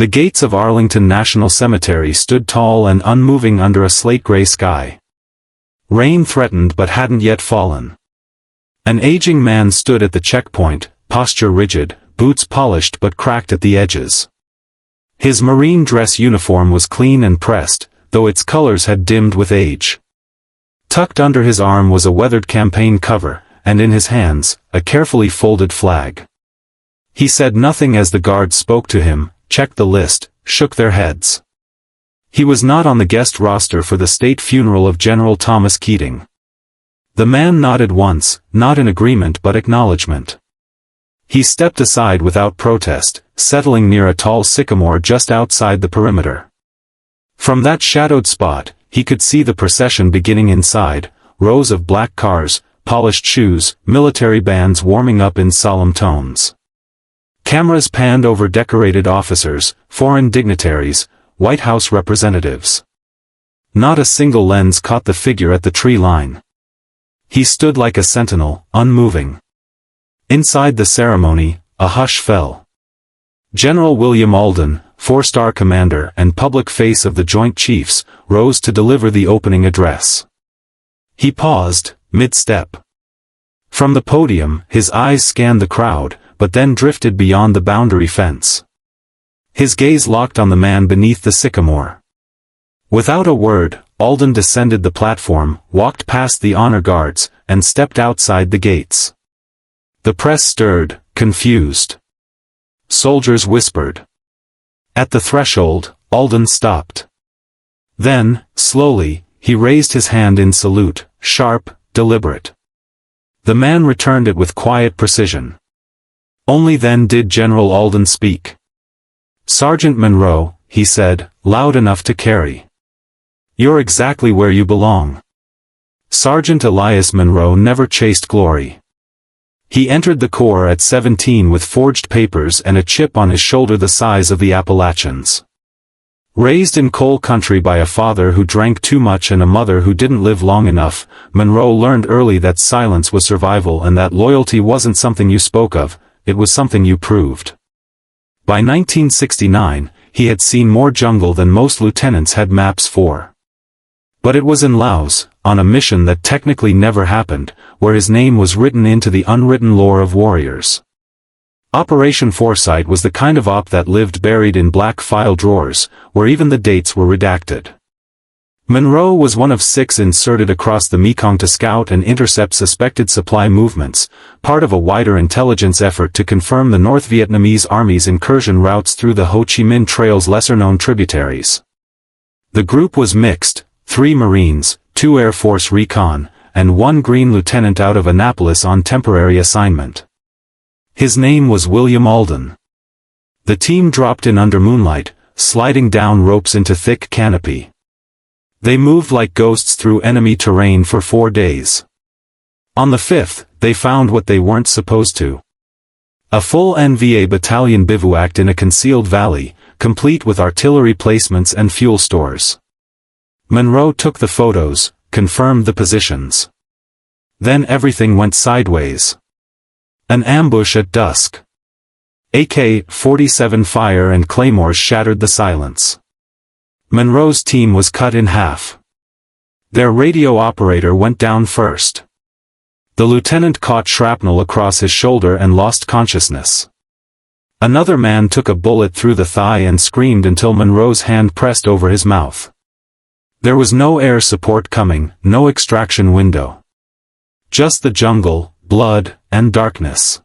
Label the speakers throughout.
Speaker 1: The gates of Arlington National Cemetery stood tall and unmoving under a slate-gray sky. Rain threatened but hadn't yet fallen. An aging man stood at the checkpoint, posture rigid, boots polished but cracked at the edges. His Marine dress uniform was clean and pressed, though its colors had dimmed with age. Tucked under his arm was a weathered campaign cover, and in his hands, a carefully folded flag. He said nothing as the guards spoke to him, checked the list, shook their heads. He was not on the guest roster for the state funeral of General Thomas Keating. The man nodded once, not in agreement but acknowledgement. He stepped aside without protest, settling near a tall sycamore just outside the perimeter. From that shadowed spot, he could see the procession beginning inside, rows of black cars, polished shoes, military bands warming up in solemn tones. Cameras panned over decorated officers, foreign dignitaries, White House representatives. Not a single lens caught the figure at the tree line. He stood like a sentinel, unmoving. Inside the ceremony, a hush fell. General William Alden, four-star commander and public face of the Joint Chiefs, rose to deliver the opening address. He paused, mid-step. From the podium, his eyes scanned the crowd, but then drifted beyond the boundary fence. His gaze locked on the man beneath the sycamore. Without a word, Alden descended the platform, walked past the honor guards, and stepped outside the gates. The press stirred, confused. Soldiers whispered. At the threshold, Alden stopped. Then, slowly, he raised his hand in salute, sharp, deliberate. The man returned it with quiet precision. Only then did General Alden speak. "Sergeant Monroe," he said, loud enough to carry. "You're exactly where you belong." Sergeant Elias Monroe never chased glory. He entered the Corps at 17 with forged papers and a chip on his shoulder the size of the Appalachians. Raised in coal country by a father who drank too much and a mother who didn't live long enough, Monroe learned early that silence was survival and that loyalty wasn't something you spoke of, it was something you proved. By 1969, he had seen more jungle than most lieutenants had maps for. But it was in Laos, on a mission that technically never happened, where his name was written into the unwritten lore of warriors. Operation Foresight was the kind of op that lived buried in black file drawers, where even the dates were redacted. Monroe was one of 6 inserted across the Mekong to scout and intercept suspected supply movements, part of a wider intelligence effort to confirm the North Vietnamese Army's incursion routes through the Ho Chi Minh Trail's lesser-known tributaries. The group was mixed, 3 Marines, 2 Air Force recon, and 1 Green lieutenant out of Annapolis on temporary assignment. His name was William Alden. The team dropped in under moonlight, sliding down ropes into thick canopy. They moved like ghosts through enemy terrain for 4 days. On the 5th, they found what they weren't supposed to. A full NVA battalion bivouacked in a concealed valley, complete with artillery placements and fuel stores. Monroe took the photos, confirmed the positions. Then everything went sideways. An ambush at dusk. AK-47 fire and claymores shattered the silence. Monroe's team was cut in half. Their radio operator went down first. The lieutenant caught shrapnel across his shoulder and lost consciousness. Another man took a bullet through the thigh and screamed until Monroe's hand pressed over his mouth. There was no air support coming, no extraction window. Just the jungle, blood, and darkness.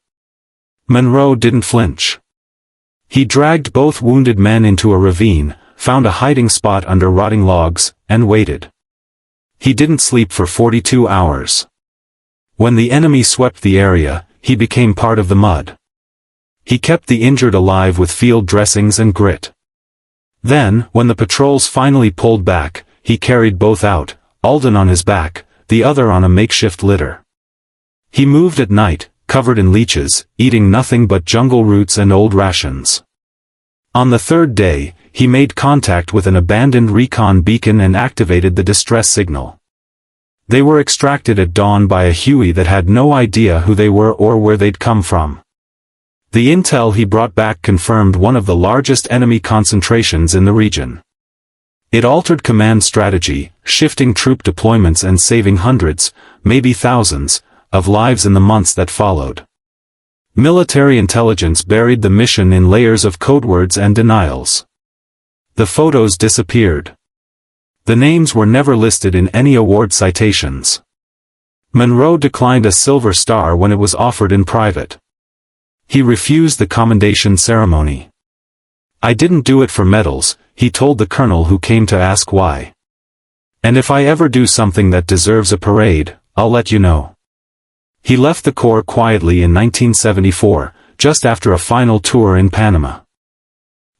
Speaker 1: Monroe didn't flinch. He dragged both wounded men into a ravine, found a hiding spot under rotting logs, and waited. He didn't sleep for 42 hours. When the enemy swept the area, he became part of the mud. He kept the injured alive with field dressings and grit. Then, when the patrols finally pulled back, he carried both out, Alden on his back, the other on a makeshift litter. He moved at night, covered in leeches, eating nothing but jungle roots and old rations. On the 3rd day, he made contact with an abandoned recon beacon and activated the distress signal. They were extracted at dawn by a Huey that had no idea who they were or where they'd come from. The intel he brought back confirmed one of the largest enemy concentrations in the region. It altered command strategy, shifting troop deployments and saving hundreds, maybe thousands, of lives in the months that followed. Military intelligence buried the mission in layers of codewords and denials. The photos disappeared. The names were never listed in any award citations. Monroe declined a Silver Star when it was offered in private. He refused the commendation ceremony. "I didn't do it for medals," he told the colonel who came to ask why. "And if I ever do something that deserves a parade, I'll let you know." He left the Corps quietly in 1974, just after a final tour in Panama.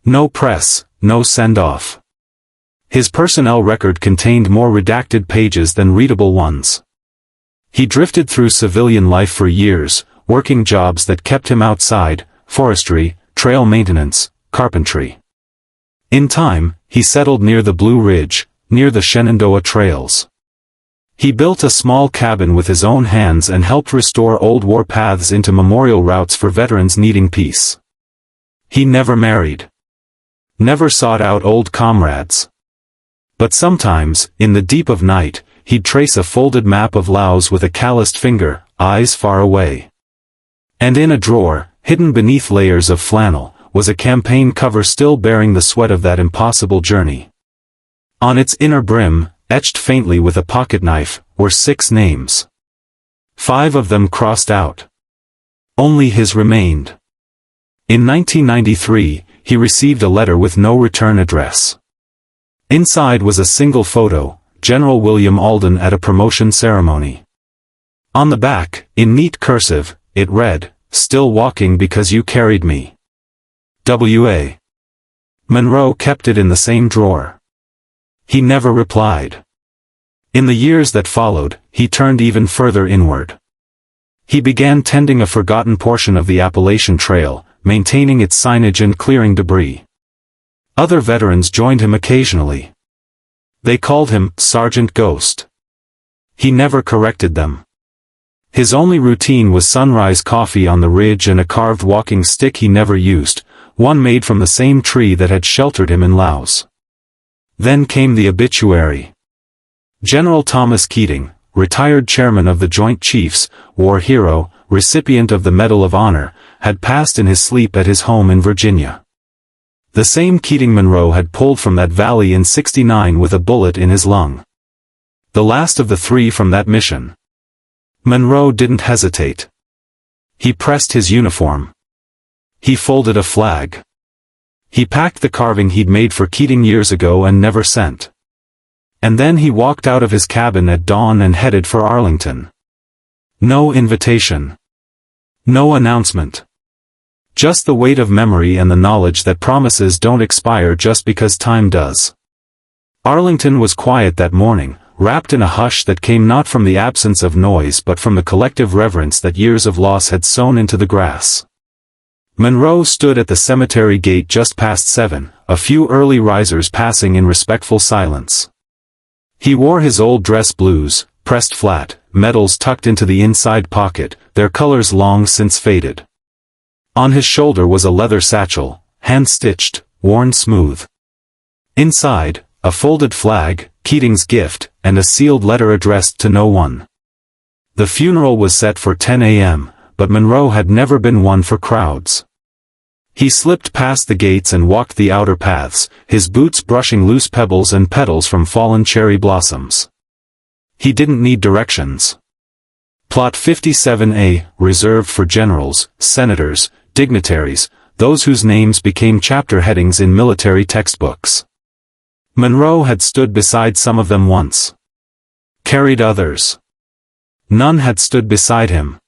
Speaker 1: No press, no send-off. His personnel record contained more redacted pages than readable ones. He drifted through civilian life for years, working jobs that kept him outside: forestry, trail maintenance, carpentry. In time, he settled near the Blue Ridge, near the Shenandoah trails. He built a small cabin with his own hands and helped restore old war paths into memorial routes for veterans needing peace. He never married. Never sought out old comrades. But sometimes, in the deep of night, he'd trace a folded map of Laos with a calloused finger, eyes far away. And in a drawer, hidden beneath layers of flannel, was a campaign cover still bearing the sweat of that impossible journey. On its inner brim, etched faintly with a pocketknife, were 6 names. 5 of them crossed out. Only his remained. In 1993, he received a letter with no return address. Inside was a single photo: General William Alden at a promotion ceremony. On the back, in neat cursive, it read, "Still walking because you carried me. W.A." Monroe kept it in the same drawer. He never replied. In the years that followed, he turned even further inward. He began tending a forgotten portion of the Appalachian Trail, maintaining its signage and clearing debris. Other veterans joined him occasionally. They called him Sergeant Ghost. He never corrected them. His only routine was sunrise coffee on the ridge and a carved walking stick he never used, one made from the same tree that had sheltered him in Laos. Then came the obituary. General Thomas Keating, retired chairman of the Joint Chiefs, war hero, recipient of the Medal of Honor, had passed in his sleep at his home in Virginia. The same Keating Monroe had pulled from that valley in '69 with a bullet in his lung. The last of the 3 from that mission. Monroe didn't hesitate. He pressed his uniform. He folded a flag. He packed the carving he'd made for Keating years ago and never sent. And then he walked out of his cabin at dawn and headed for Arlington. No invitation. No announcement. Just the weight of memory and the knowledge that promises don't expire just because time does. Arlington was quiet that morning, wrapped in a hush that came not from the absence of noise but from the collective reverence that years of loss had sown into the grass. Monroe stood at the cemetery gate just past 7, a few early risers passing in respectful silence. He wore his old dress blues, pressed flat, medals tucked into the inside pocket, their colors long since faded. On his shoulder was a leather satchel, hand-stitched, worn smooth. Inside, a folded flag, Keating's gift, and a sealed letter addressed to no one. The funeral was set for 10 a.m., but Monroe had never been one for crowds. He slipped past the gates and walked the outer paths, his boots brushing loose pebbles and petals from fallen cherry blossoms. He didn't need directions. Plot 57A, reserved for generals, senators, dignitaries, those whose names became chapter headings in military textbooks. Monroe had stood beside some of them once. Carried others. None had stood beside him.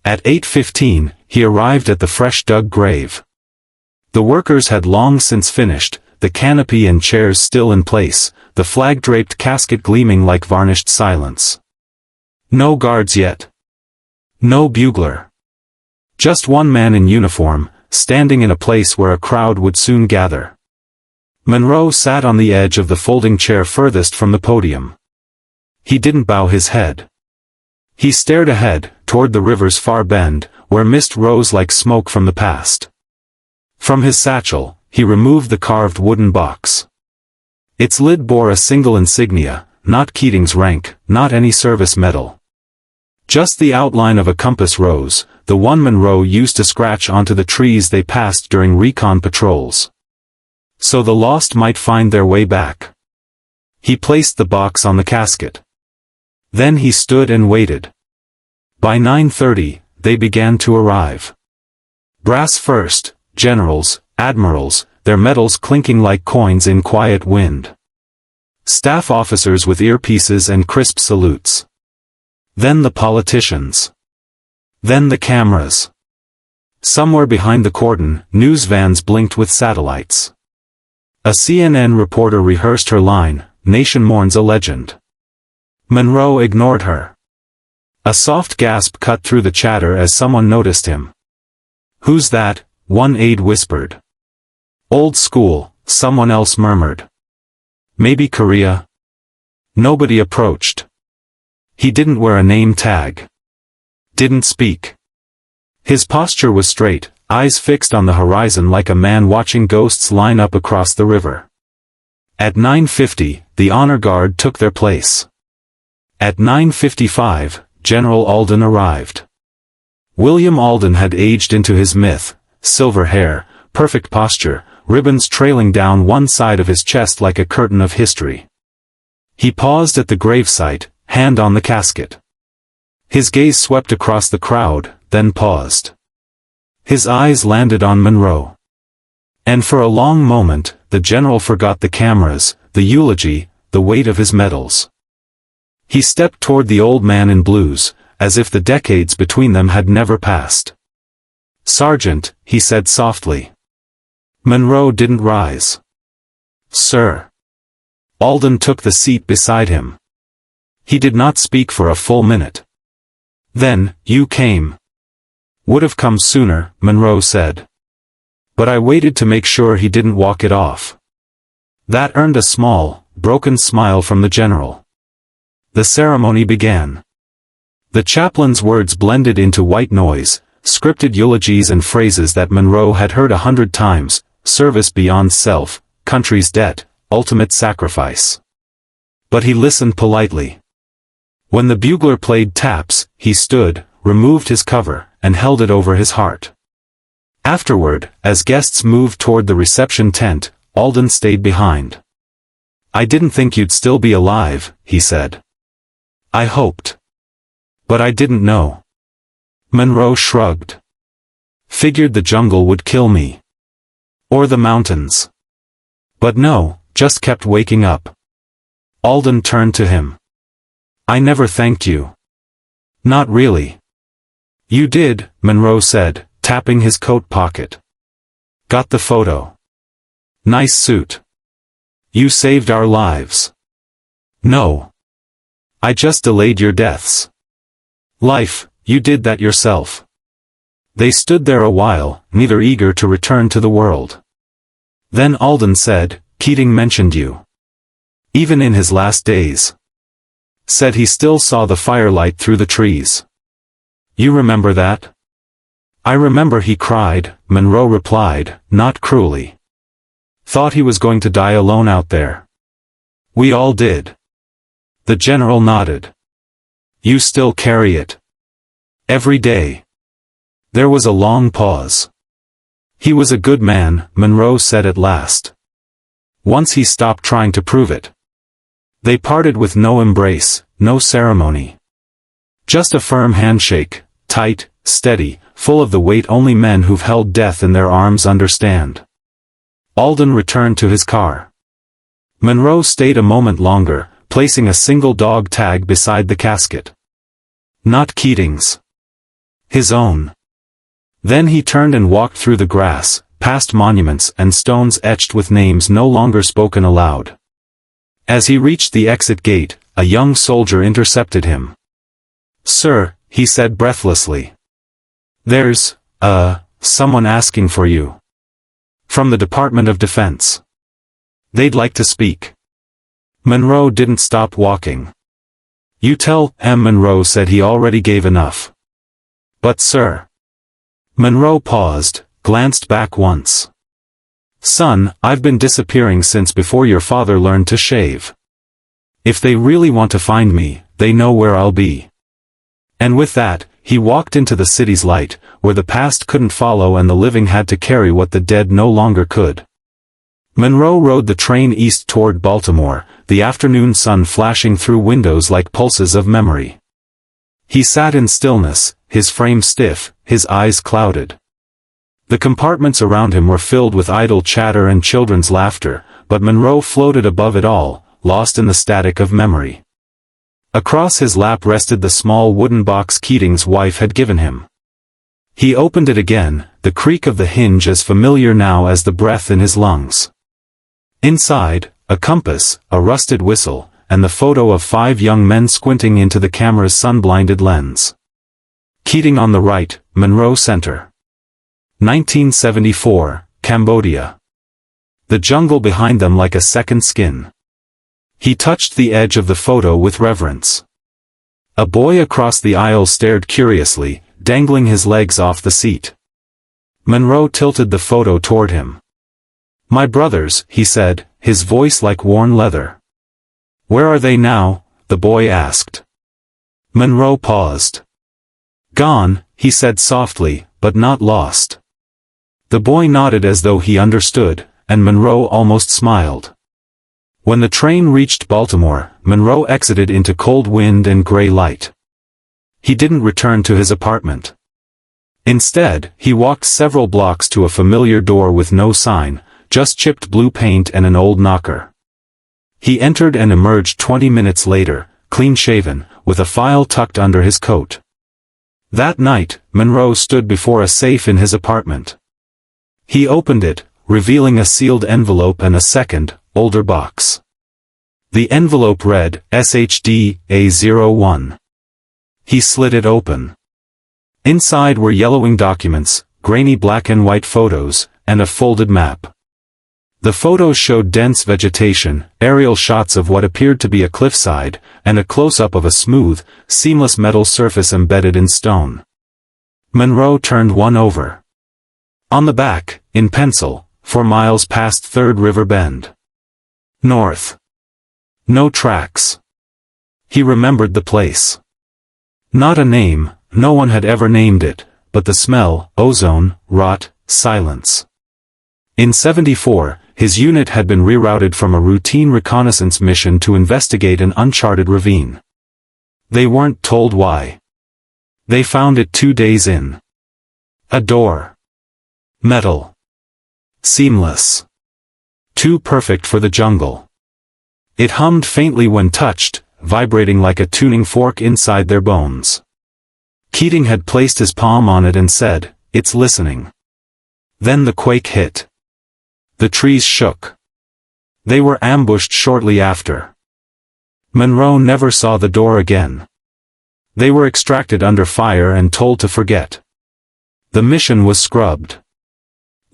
Speaker 1: At 8:15, he arrived at the fresh-dug grave. The workers had long since finished, the canopy and chairs still in place, the flag-draped casket gleaming like varnished silence. No guards yet. No bugler. Just one man in uniform, standing in a place where a crowd would soon gather. Monroe sat on the edge of the folding chair furthest from the podium. He didn't bow his head. He stared ahead, toward the river's far bend, where mist rose like smoke from the past. From his satchel, he removed the carved wooden box. Its lid bore a single insignia, not Keating's rank, not any service medal. Just the outline of a compass rose, the one Monroe used to scratch onto the trees they passed during recon patrols. So the lost might find their way back. He placed the box on the casket. Then he stood and waited. By 9:30, they began to arrive. Brass first, generals, admirals, their medals clinking like coins in quiet wind. Staff officers with earpieces and crisp salutes. Then the politicians. Then the cameras. Somewhere behind the cordon, news vans blinked with satellites. A CNN reporter rehearsed her line, "Nation mourns a legend." Monroe ignored her. A soft gasp cut through the chatter as someone noticed him. "Who's that?" one aide whispered. "Old school," someone else murmured. "Maybe Korea?" Nobody approached. He didn't wear a name tag. Didn't speak. His posture was straight, eyes fixed on the horizon like a man watching ghosts line up across the river. At 9:50, the honor guard took their place. At 9:55, General Alden arrived. William Alden had aged into his myth, silver hair, perfect posture, ribbons trailing down one side of his chest like a curtain of history. He paused at the gravesite, hand on the casket. His gaze swept across the crowd, then paused. His eyes landed on Monroe. And for a long moment, the general forgot the cameras, the eulogy, the weight of his medals. He stepped toward the old man in blues, as if the decades between them had never passed. "Sergeant," he said softly. Monroe didn't rise. "Sir." Alden took the seat beside him. He did not speak for a full minute. Then, "You came." "Would have come sooner," Monroe said. "But I waited to make sure he didn't walk it off." That earned a small, broken smile from the general. The ceremony began. The chaplain's words blended into white noise, scripted eulogies and phrases that Monroe had heard 100 times, service beyond self, country's debt, ultimate sacrifice. But he listened politely. When the bugler played taps, he stood, removed his cover, and held it over his heart. Afterward, as guests moved toward the reception tent, Alden stayed behind. "I didn't think you'd still be alive," he said. "I hoped. But I didn't know." Monroe shrugged. "Figured the jungle would kill me. Or the mountains. But no, just kept waking up." Alden turned to him. "I never thanked you." "Not really." "You did," Monroe said, tapping his coat pocket. "Got the photo. Nice suit. You saved our lives." "No. I just delayed your deaths." "Life, you did that yourself." They stood there a while, neither eager to return to the world. Then Alden said, "Keating mentioned you. Even in his last days. Said he still saw the firelight through the trees. You remember that?" "I remember," he cried, Monroe replied, not cruelly. "Thought he was going to die alone out there." "We all did." The general nodded. "You still carry it. Every day." There was a long pause. "He was a good man," Monroe said at last. Once he stopped trying to prove it. They parted with no embrace, no ceremony. Just a firm handshake, tight, steady, full of the weight only men who've held death in their arms understand. Alden returned to his car. Monroe stayed a moment longer, placing a single dog tag beside the casket. Not Keating's. His own. Then he turned and walked through the grass, past monuments and stones etched with names no longer spoken aloud. As he reached the exit gate, a young soldier intercepted him. "Sir," he said breathlessly. "There's, someone asking for you. From the Department of Defense. They'd like to speak." Monroe didn't stop walking. "You tell M." Monroe said he already gave enough. "But sir." Monroe paused, glanced back once. "Son, I've been disappearing since before your father learned to shave. If they really want to find me, they know where I'll be." And with that, he walked into the city's light, where the past couldn't follow and the living had to carry what the dead no longer could. Monroe rode the train east toward Baltimore, the afternoon sun flashing through windows like pulses of memory. He sat in stillness, his frame stiff, his eyes clouded. The compartments around him were filled with idle chatter and children's laughter, but Monroe floated above it all, lost in the static of memory. Across his lap rested the small wooden box Keating's wife had given him. He opened it again, the creak of the hinge as familiar now as the breath in his lungs. Inside, a compass, a rusted whistle, and the photo of 5 young men squinting into the camera's sun-blinded lens. Keating on the right, Monroe center. 1974, Cambodia. The jungle behind them like a second skin. He touched the edge of the photo with reverence. A boy across the aisle stared curiously, dangling his legs off the seat. Monroe tilted the photo toward him. "My brothers," he said, his voice like worn leather. "Where are they now?" the boy asked. Monroe paused. "Gone," he said softly, "but not lost." The boy nodded as though he understood, and Monroe almost smiled. When the train reached Baltimore, Monroe exited into cold wind and gray light. He didn't return to his apartment. Instead, he walked several blocks to a familiar door with no sign, just chipped blue paint and an old knocker. He entered and emerged 20 minutes later, clean-shaven, with a file tucked under his coat. That night, Monroe stood before a safe in his apartment. He opened it, revealing a sealed envelope and a second, older box. The envelope read, SHD A01. He slid it open. Inside were yellowing documents, grainy black and white photos, and a folded map. The photos showed dense vegetation, aerial shots of what appeared to be a cliffside, and a close-up of a smooth, seamless metal surface embedded in stone. Monroe turned one over. On the back, in pencil, 4 miles past Third River Bend. North. No tracks. He remembered the place. Not a name, no one had ever named it, but the smell, ozone, rot, silence. In '74, his unit had been rerouted from a routine reconnaissance mission to investigate an uncharted ravine. They weren't told why. They found it 2 days in. A door. Metal. Seamless. Too perfect for the jungle. It hummed faintly when touched, vibrating like a tuning fork inside their bones. Keating had placed his palm on it and said, "It's listening." Then the quake hit. The trees shook. They were ambushed shortly after. Monroe never saw the door again. They were extracted under fire and told to forget. The mission was scrubbed.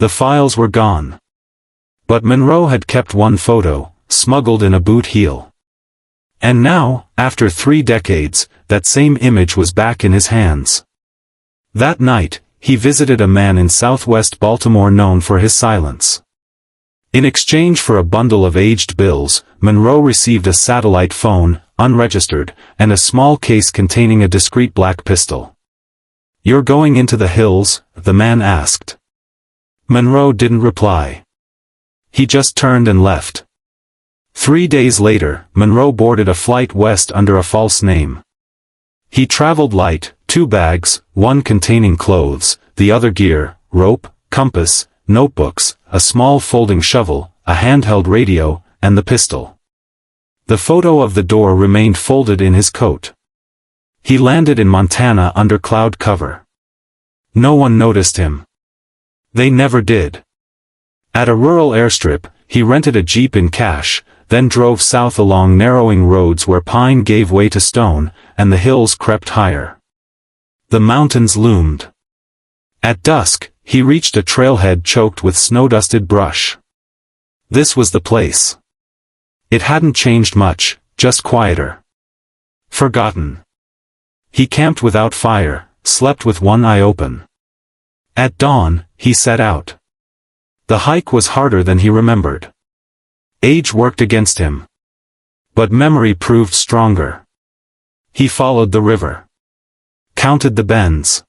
Speaker 1: The files were gone. But Monroe had kept one photo, smuggled in a boot heel. And now, after 3 decades, that same image was back in his hands. That night, he visited a man in southwest Baltimore known for his silence. In exchange for a bundle of aged bills, Monroe received a satellite phone, unregistered, and a small case containing a discreet black pistol. "You're going into the hills?" the man asked. Monroe didn't reply. He just turned and left. 3 days later, Monroe boarded a flight west under a false name. He traveled light, 2 bags, one containing clothes, the other gear, rope, compass, notebooks, a small folding shovel, a handheld radio, and the pistol. The photo of the door remained folded in his coat. He landed in Montana under cloud cover. No one noticed him. They never did. At a rural airstrip, he rented a Jeep in cash, then drove south along narrowing roads where pine gave way to stone, and the hills crept higher. The mountains loomed. At dusk, he reached a trailhead choked with snow-dusted brush. This was the place. It hadn't changed much, just quieter. Forgotten. He camped without fire, slept with one eye open. At dawn, he set out. The hike was harder than he remembered. Age worked against him. But memory proved stronger. He followed the river. Counted the bends.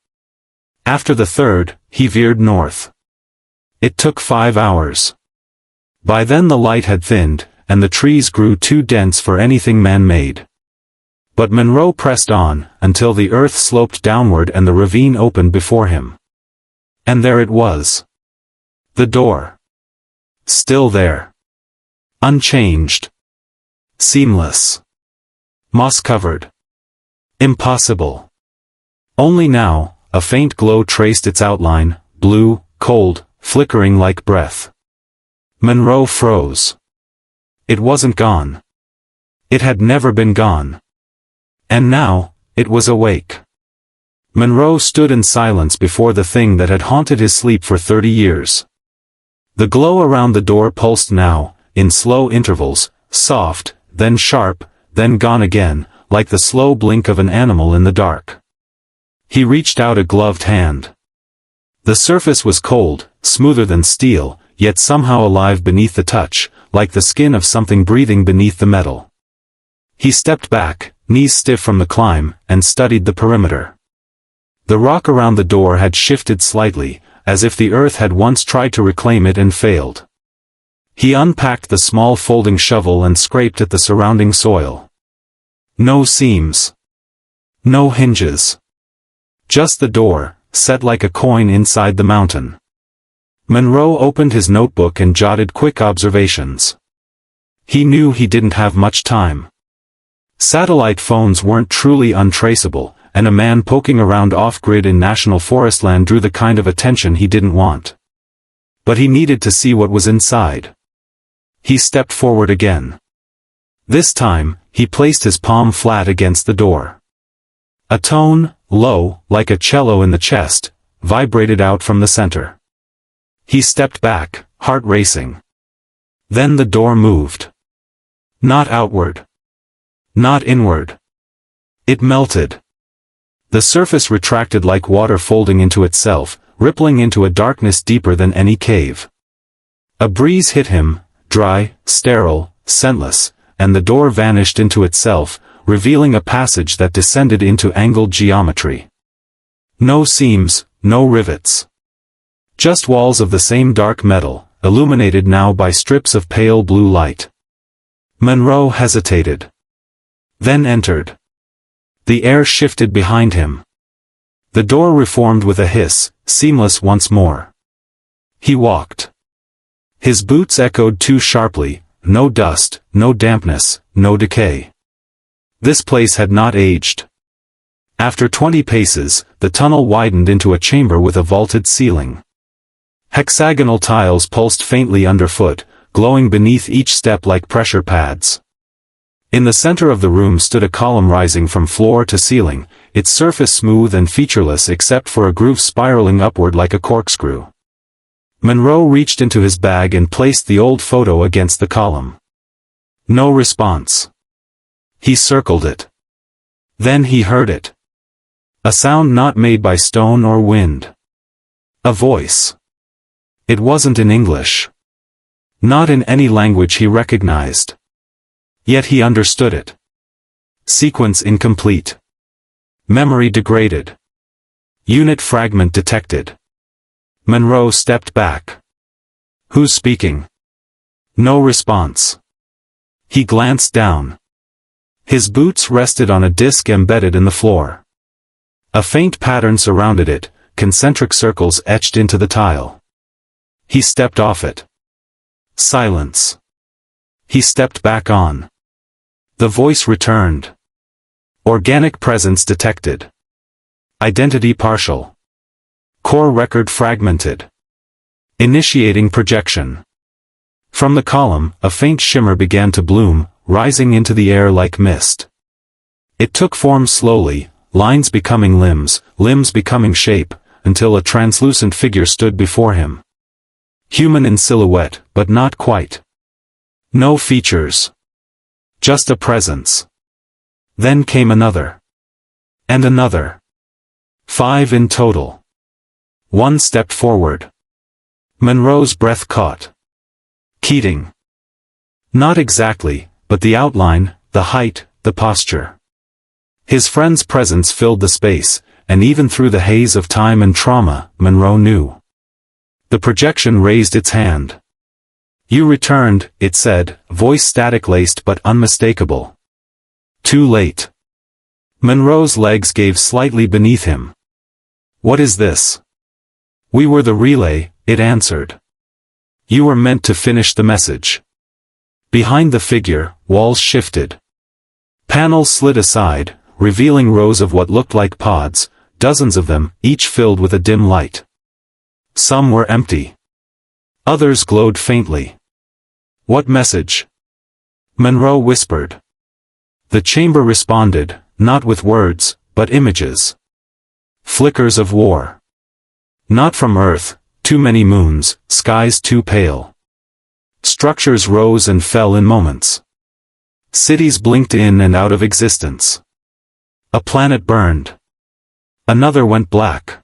Speaker 1: After the third, he veered north. It took 5 hours. By then the light had thinned, and the trees grew too dense for anything man-made. But Monroe pressed on, until the earth sloped downward and the ravine opened before him. And there it was. The door. Still there. Unchanged. Seamless. Moss-covered. Impossible. Only now, a faint glow traced its outline, blue, cold, flickering like breath. Monroe froze. It wasn't gone. It had never been gone. And now, it was awake. Monroe stood in silence before the thing that had haunted his sleep for 30 years. The glow around the door pulsed now, in slow intervals, soft, then sharp, then gone again, like the slow blink of an animal in the dark. He reached out a gloved hand. The surface was cold, smoother than steel, yet somehow alive beneath the touch, like the skin of something breathing beneath the metal. He stepped back, knees stiff from the climb, and studied the perimeter. The rock around the door had shifted slightly, as if the earth had once tried to reclaim it and failed. He unpacked the small folding shovel and scraped at the surrounding soil. No seams. No hinges. Just the door, set like a coin inside the mountain. Monroe opened his notebook and jotted quick observations. He knew he didn't have much time. Satellite phones weren't truly untraceable, and a man poking around off-grid in national forest land drew the kind of attention he didn't want. But he needed to see what was inside. He stepped forward again. This time, he placed his palm flat against the door. A tone, low, like a cello in the chest, vibrated out from the center. He stepped back, heart racing. Then the door moved. Not outward. Not inward. It melted. The surface retracted like water folding into itself, rippling into a darkness deeper than any cave. A breeze hit him, dry, sterile, scentless, and the door vanished into itself, revealing a passage that descended into angled geometry. No seams, no rivets. Just walls of the same dark metal, illuminated now by strips of pale blue light. Monroe hesitated. Then entered. The air shifted behind him. The door reformed with a hiss, seamless once more. He walked. His boots echoed too sharply, no dust, no dampness, no decay. This place had not aged. After 20 paces, the tunnel widened into a chamber with a vaulted ceiling. Hexagonal tiles pulsed faintly underfoot, glowing beneath each step like pressure pads. In the center of the room stood a column rising from floor to ceiling, its surface smooth and featureless except for a groove spiraling upward like a corkscrew. Monroe reached into his bag and placed the old photo against the column. No response. He circled it. Then he heard it. A sound not made by stone or wind. A voice. It wasn't in English. Not in any language he recognized. Yet he understood it. Sequence incomplete. Memory degraded. Unit fragment detected. Monroe stepped back. Who's speaking? No response. He glanced down. His boots rested on a disc embedded in the floor. A faint pattern surrounded it, concentric circles etched into the tile. He stepped off it. Silence. He stepped back on. The voice returned. Organic presence detected. Identity partial. Core record fragmented. Initiating projection. From the column, a faint shimmer began to bloom, rising into the air like mist. It took form slowly, lines becoming limbs, limbs becoming shape, until a translucent figure stood before him. Human in silhouette, but not quite. No features. Just a presence. Then came another. And another. 5 in total. One stepped forward. Monroe's breath caught. Keating. Not exactly, but the outline, the height, the posture. His friend's presence filled the space, and even through the haze of time and trauma, Monroe knew. The projection raised its hand. "You returned," it said, voice static-laced but unmistakable. Too late. Monroe's legs gave slightly beneath him. "What is this?" "We were the relay," it answered. "You were meant to finish the message." Behind the figure, walls shifted. Panels slid aside, revealing rows of what looked like pods, dozens of them, each filled with a dim light. Some were empty. Others glowed faintly. "What message?" Monroe whispered. The chamber responded, not with words, but images. Flickers of war. Not from Earth, too many moons, skies too pale. Structures rose and fell in moments. Cities blinked in and out of existence. A planet burned. Another went black.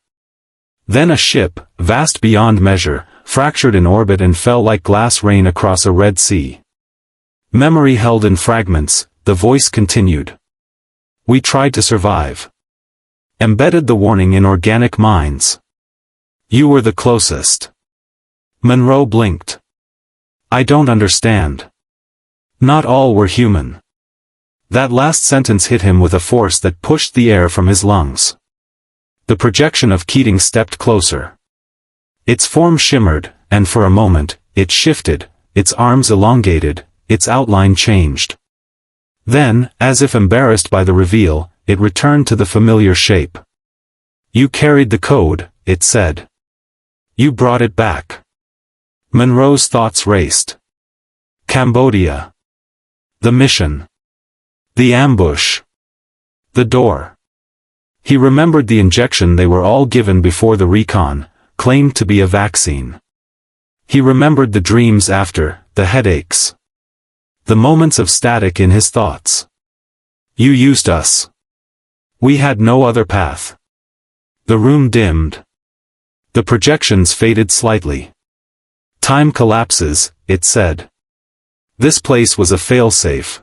Speaker 1: Then a ship, vast beyond measure, fractured in orbit and fell like glass rain across a red sea. Memory held in fragments, the voice continued. "We tried to survive. Embedded the warning in organic minds. You were the closest." Monroe blinked. "I don't understand. Not all were human." That last sentence hit him with a force that pushed the air from his lungs. The projection of Keating stepped closer. Its form shimmered, and for a moment, it shifted, its arms elongated, its outline changed. Then, as if embarrassed by the reveal, it returned to the familiar shape. "You carried the code," it said. "You brought it back." Monroe's thoughts raced. Cambodia. The mission. The ambush. The door. He remembered the injection they were all given before the recon, claimed to be a vaccine. He remembered the dreams after, the headaches. The moments of static in his thoughts. "You used us. We had no other path." The room dimmed. The projections faded slightly. "Time collapses," it said. "This place was a failsafe.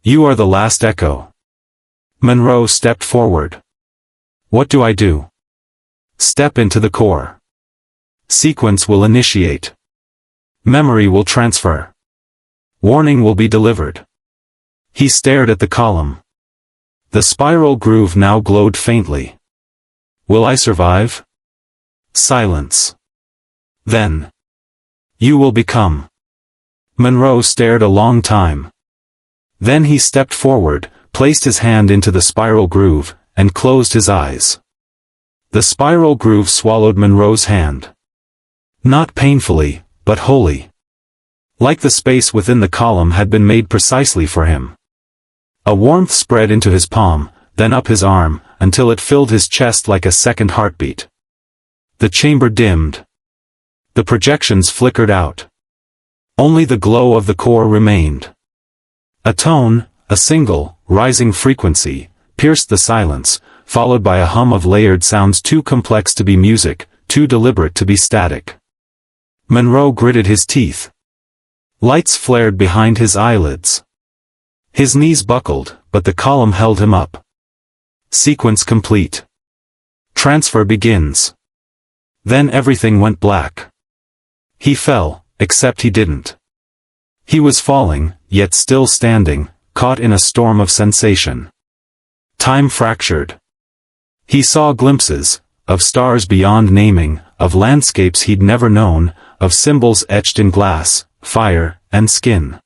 Speaker 1: You are the last echo." Monroe stepped forward. "What do I do?" "Step into the core. Sequence will initiate. Memory will transfer. Warning will be delivered." He stared at the column. The spiral groove now glowed faintly. "Will I survive?" Silence. Then. "You will become." Monroe stared a long time. Then he stepped forward, placed his hand into the spiral groove, and closed his eyes. The spiral groove swallowed Monroe's hand. Not painfully, but wholly. Like the space within the column had been made precisely for him. A warmth spread into his palm, then up his arm, until it filled his chest like a second heartbeat. The chamber dimmed. The projections flickered out. Only the glow of the core remained. A tone, a single, rising frequency, pierced the silence, followed by a hum of layered sounds too complex to be music, too deliberate to be static. Monroe gritted his teeth. Lights flared behind his eyelids. His knees buckled, but the column held him up. Sequence complete. Transfer begins. Then everything went black. He fell, except he didn't. He was falling, yet still standing, caught in a storm of sensation. Time fractured. He saw glimpses, of stars beyond naming, of landscapes he'd never known, of symbols etched in glass, fire, and skin.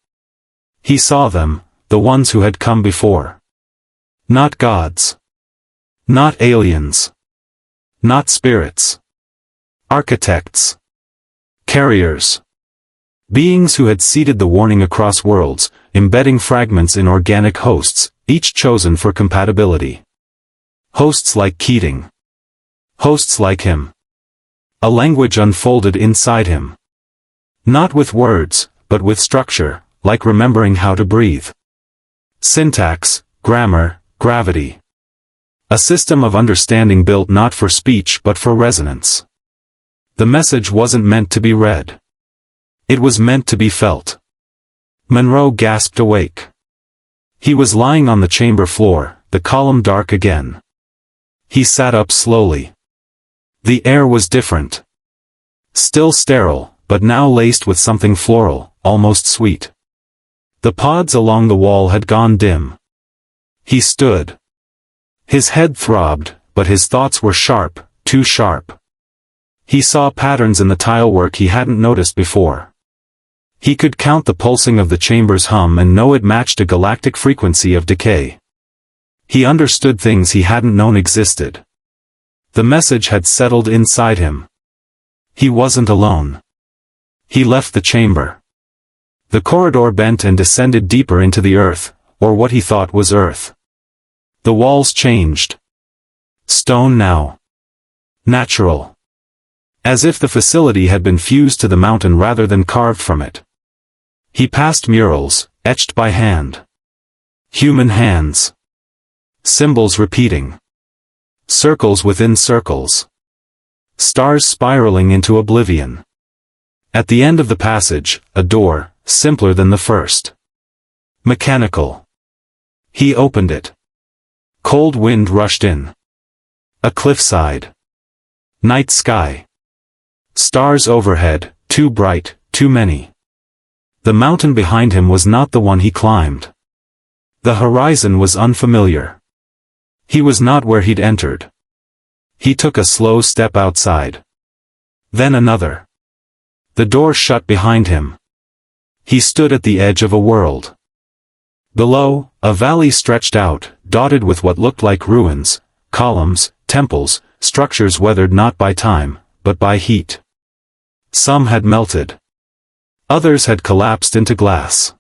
Speaker 1: He saw them, the ones who had come before. Not gods. Not aliens. Not spirits. Architects. Carriers. Beings who had seeded the warning across worlds, embedding fragments in organic hosts, each chosen for compatibility. Hosts like Keating. Hosts like him. A language unfolded inside him. Not with words, but with structure, like remembering how to breathe. Syntax, grammar, gravity. A system of understanding built not for speech but for resonance. The message wasn't meant to be read. It was meant to be felt. Monroe gasped awake. He was lying on the chamber floor, the column dark again. He sat up slowly. The air was different. Still sterile, but now laced with something floral, almost sweet. The pods along the wall had gone dim. He stood. His head throbbed, but his thoughts were sharp, too sharp. He saw patterns in the tilework he hadn't noticed before. He could count the pulsing of the chamber's hum and know it matched a galactic frequency of decay. He understood things he hadn't known existed. The message had settled inside him. He wasn't alone. He left the chamber. The corridor bent and descended deeper into the earth, or what he thought was earth. The walls changed. Stone now. Natural. As if the facility had been fused to the mountain rather than carved from it. He passed murals, etched by hand. Human hands. Symbols repeating. Circles within circles. Stars spiraling into oblivion. At the end of the passage, a door, simpler than the first. Mechanical. He opened it. Cold wind rushed in. A cliffside. Night sky. Stars overhead, too bright, too many. The mountain behind him was not the one he climbed. The horizon was unfamiliar. He was not where he'd entered. He took a slow step outside. Then another. The door shut behind him. He stood at the edge of a world. Below, a valley stretched out, dotted with what looked like ruins, columns, temples, structures weathered not by time, but by heat. Some had melted. Others had collapsed into glass.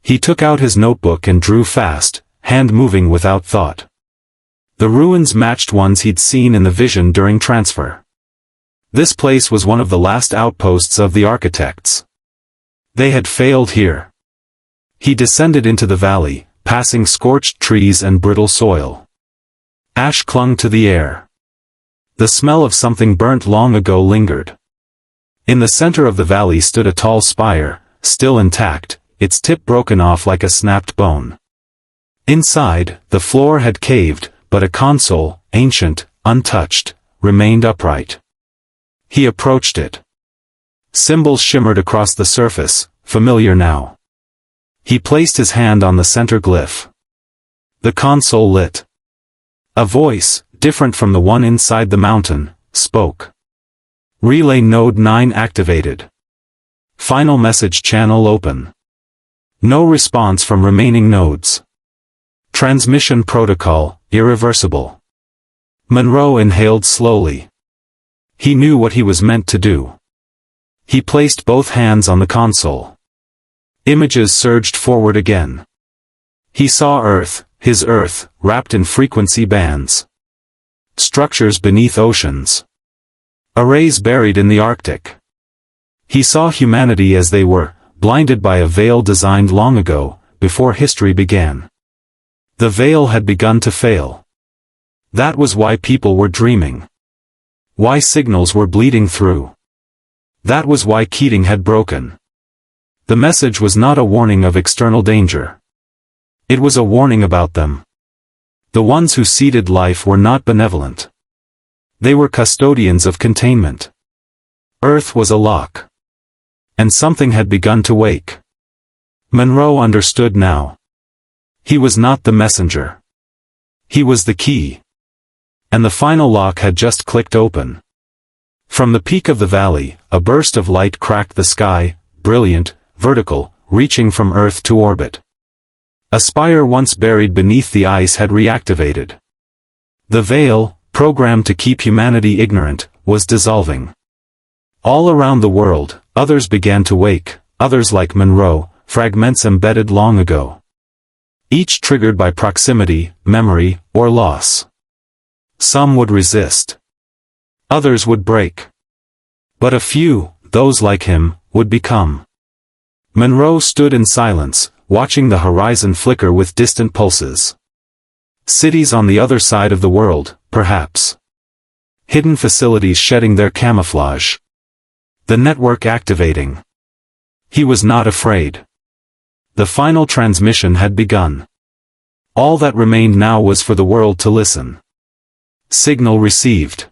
Speaker 1: He took out his notebook and drew fast, hand moving without thought. The ruins matched ones he'd seen in the vision during transfer. This place was one of the last outposts of the architects. They had failed here. He descended into the valley, passing scorched trees and brittle soil. Ash clung to the air. The smell of something burnt long ago lingered. In the center of the valley stood a tall spire, still intact, its tip broken off like a snapped bone. Inside, the floor had caved, but a console, ancient, untouched, remained upright. He approached it. Symbols shimmered across the surface, familiar now. He placed his hand on the center glyph. The console lit. A voice, different from the one inside the mountain, spoke. Relay node 9 activated. Final message channel open. No response from remaining nodes. Transmission protocol, irreversible. Monroe inhaled slowly. He knew what he was meant to do. He placed both hands on the console. Images surged forward again. He saw Earth, his Earth, wrapped in frequency bands. Structures beneath oceans. Arrays buried in the Arctic. He saw humanity as they were, blinded by a veil designed long ago, before history began. The veil had begun to fail. That was why people were dreaming. Why signals were bleeding through. That was why Keating had broken. The message was not a warning of external danger. It was a warning about them. The ones who seeded life were not benevolent. They were custodians of containment. Earth was a lock. And something had begun to wake. Monroe understood now. He was not the messenger. He was the key. And the final lock had just clicked open. From the peak of the valley, a burst of light cracked the sky, brilliant, vertical, reaching from Earth to orbit. A spire once buried beneath the ice had reactivated. The veil, programmed to keep humanity ignorant, was dissolving. All around the world, others began to wake, others like Monroe, fragments embedded long ago. Each triggered by proximity, memory, or loss. Some would resist. Others would break. But a few, those like him, would become. Monroe stood in silence, watching the horizon flicker with distant pulses. Cities on the other side of the world, perhaps. Hidden facilities shedding their camouflage. The network activating. He was not afraid. The final transmission had begun. All that remained now was for the world to listen. Signal received.